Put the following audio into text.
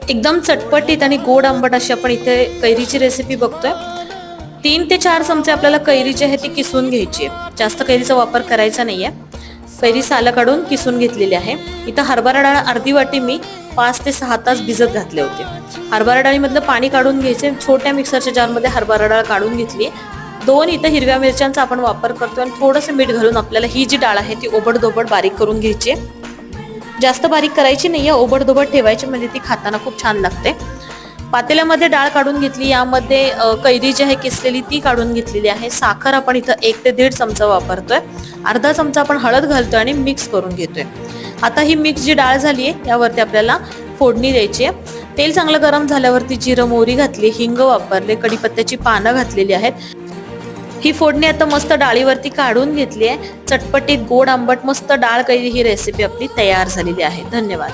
एकदम चटपटीत आणि गोड आंबट अशी आपण इथे कैरीची रेसिपी बघतोय। 3 ते 4 चमचे आपल्याला कैरी जी आहे ती किसून घ्यायची आहे। जास्त कैरीचा वापर करायचा नाहीये। कैरी सालं काढून किसून घेतलेली आहे। इथं हरभरा डाळ अर्धी वाटी मी 5 ते 6 तास भिजत घातले होते। हरभरा डाळीमधलं पाणी काढून घ्यायचे। छोट्या मिक्सरच्या जारमध्ये हरभरा डाळ काढून घेतली। 2 इथं हिरव्या मिरच्यांचा आपण वापर करतोय आणि थोडंसं मीठ घालून आपल्याला ही जी डाळ आहे ती ओबडधोबड बारीक करून घ्यायची आहे। जास्त बारीक करायची नाहीये, ओबडधोबड ठेवायची म्हणजे ती खाताना खूप छान लागते। पातेल्यामध्ये डाळ काढून घेतली, यामध्ये कैरी जी आहे किसलेली ती काढून घेतलेली आहे। साखर आपण इथं 1 ते 1.5 चमचा वापरतोय। अर्धा चमचा आपण हळद घालतोय आणि मिक्स करून घेतोय। आता ही मिक्स जी डाळ झाली आहे यावरती आपल्याला फोडणी द्यायची आहे। तेल चांगलं गरम झाल्यावरती जिरं मोहरी घातली, हिंग वापरले, कढीपत्त्याची पानं घातलेली आहेत। ही फोडणी आता मस्त डाळीवरती काढून घेतली आहे। चटपटीत गोड आंबट मस्त डाळ कैरी ही रेसिपी आपली तयार झालेली आहे। धन्यवाद।